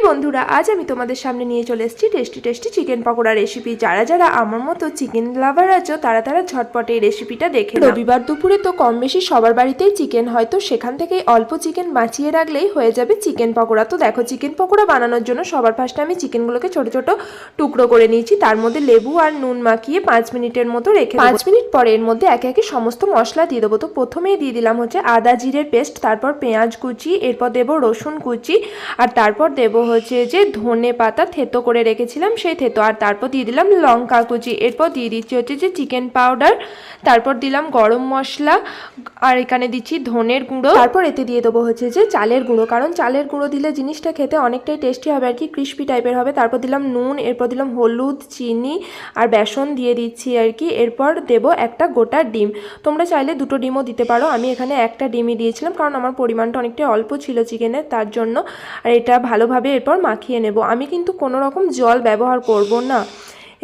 বন্ধুরা, আজ আমি তোমাদের সামনে নিয়ে চলে এসেছি tasty tasty chicken pakora recipe. যারা যারা আমার মতো চিকেন লাভার আছো তারা ঝটপট এই রেসিপিটা দেখে নাও। রবিবার দুপুরে তো কম বেশি সবার বাড়িতেই চিকেন হয়, তো সেখান থেকেই অল্প চিকেন বাঁচিয়ে রাখলেই হয়ে যাবে চিকেন পকোড়া। তো দেখো, চিকেন পকোড়া বানানোর জন্য সবার ফার্স্টে আমি চিকেনগুলোকে ছোট ছোট টুকরো করে নিয়েছি। তার মধ্যে লেবু আর নুন মাখিয়ে 5 মিনিটের মতো রেখে 5 মিনিট পরে এর মধ্যে একে একে সমস্ত মশলা দিয়ে দেবো। তো প্রথমেই দিয়ে দিলাম হচ্ছে আদা জিরের পেস্ট, তারপর পেঁয়াজ কুচি, এরপর দেবো রসুন কুচি, আর তারপর দেবো হচ্ছে যে ধনে পাতা থেতো করে রেখেছিলাম সেই থেতো, আর তারপর দিয়ে দিলাম লঙ্কা কুচি, এরপর দিয়ে দিচ্ছি হচ্ছে যে চিকেন পাউডার, তারপর দিলাম গরম মশলা, আর এখানে দিচ্ছি ধনের গুঁড়ো, তারপর এতে দিয়ে দেবো হচ্ছে যে চালের গুঁড়ো, কারণ চালের গুঁড়ো দিলে জিনিসটা খেতে অনেকটাই টেস্টি হবে আর কি, ক্রিস্পি টাইপের হবে। তারপর দিলাম নুন, এরপর দিলাম হলুদ, চিনি আর বেসন দিয়ে দিচ্ছি আর কি। এরপর দেবো একটা গোটা ডিম, তোমরা চাইলে 2টো ডিমও দিতে পারো, আমি এখানে একটা ডিমই দিয়েছিলাম কারণ আমার পরিমাণটা অনেকটাই অল্প ছিল চিকেনের, তার জন্য। আর এটা ভালোভাবে এরপর মাখিয়ে নেব। আমি কিন্তু কোনো রকম জল ব্যবহার করব না,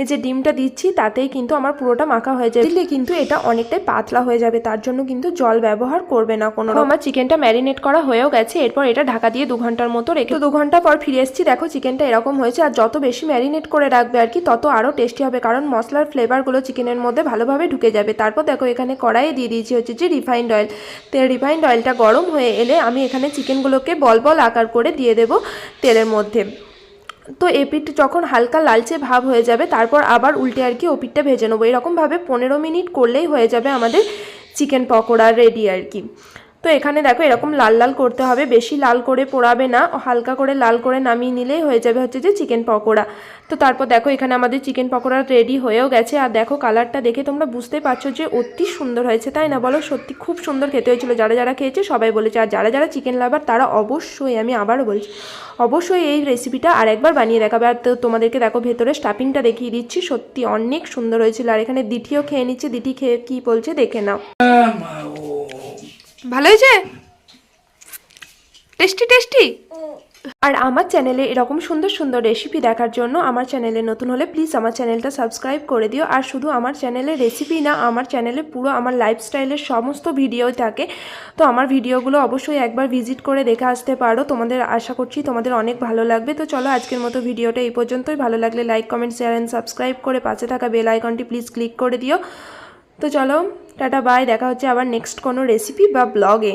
এই যে ডিমটা দিচ্ছি তাতেই কিন্তু আমার পুরোটা মাখা হয়ে যাবে, দিলে কিন্তু এটা অনেকটাই পাতলা হয়ে যাবে, তার জন্য কিন্তু জল ব্যবহার করবে না কোনো। আমার চিকেনটা ম্যারিনেট করা হয়েও গেছে, এরপর এটা ঢাকা দিয়ে 2 ঘন্টার মতো রেখে 2 ঘন্টা পর ফিরে এসেছি। দেখো চিকেনটা এরকম হয়েছে, আর যত বেশি ম্যারিনেট করে রাখবে আর কি তত আরও টেস্টি হবে, কারণ মশলার ফ্লেভারগুলো চিকেনের মধ্যে ভালোভাবে ঢুকে যাবে। তারপর দেখো এখানে কড়াইয়ে দিয়ে দিয়েছি হচ্ছে যে রিফাইন্ড অয়েল। তো রিফাইন্ড অয়েলটা গরম হয়ে এলে আমি এখানে চিকেনগুলোকে বল বল আকার করে দিয়ে দেবো তেলের মধ্যে। তো এপিঠ যখন হালকা লালচে ভাব হয়ে যাবে তারপর আবার উল্টে আর কি ওপিঠটা ভেজে নেবো। এরকমভাবে 15 মিনিট করলেই হয়ে যাবে আমাদের চিকেন পকোড়া রেডি আর কি। তো এখানে দেখো এরকম লাল লাল করতে হবে, বেশি লাল করে পোড়াবে না, হালকা করে লাল করে নামিয়ে নিলেই হয়ে যাবে হচ্ছে যে চিকেন পকোড়া। তো তারপর দেখো এখানে আমাদের চিকেন পকোড়া রেডি হয়েও গেছে, আর দেখো কালারটা দেখে তোমরা বুঝতে পারছো যে অতি সুন্দর হয়েছে, তাই না বলো? সত্যি খুব সুন্দর খেতে হয়েছিল, যারা যারা খেয়েছে সবাই বলেছে। আর যারা যারা চিকেন লাভার তারা অবশ্যই, আমি আবারও বলছি, অবশ্যই এই রেসিপিটা আরেকবার বানিয়ে দেখাবে। আর তো তোমাদেরকে দেখো ভেতরে স্টাফিংটা দেখিয়ে দিচ্ছি, সত্যি অনেক সুন্দর হয়েছিল। আর এখানে দিঠিও খেয়ে নিচ্ছে, দিঠি খেয়ে কি বলছে দেখে নাও। ভালো হয়েছে? Tasty tasty. আর আমার চ্যানেলে এরকম সুন্দর সুন্দর রেসিপি দেখার জন্য আমার চ্যানেলে নতুন হলে প্লিজ আমার চ্যানেলটা সাবস্ক্রাইব করে দিও। আর শুধু আমার চ্যানেলে রেসিপি না, আমার চ্যানেলে পুরো আমার লাইফস্টাইলের সমস্ত ভিডিও থাকে, তো আমার ভিডিওগুলো অবশ্যই একবার ভিজিট করে দেখে আসতে পারো। তোমাদের আশা করছি তোমাদের অনেক ভালো লাগবে। তো চলো আজকের মতো ভিডিওটা এই পর্যন্তই। ভালো লাগলে like, comment, share and subscribe করে পাশে থাকা বেল আইকনটি প্লিজ ক্লিক করে দিও। তো চলো টাটা বাই, দেখা হচ্ছে আবার নেক্সট কোনো রেসিপি বা ব্লগে।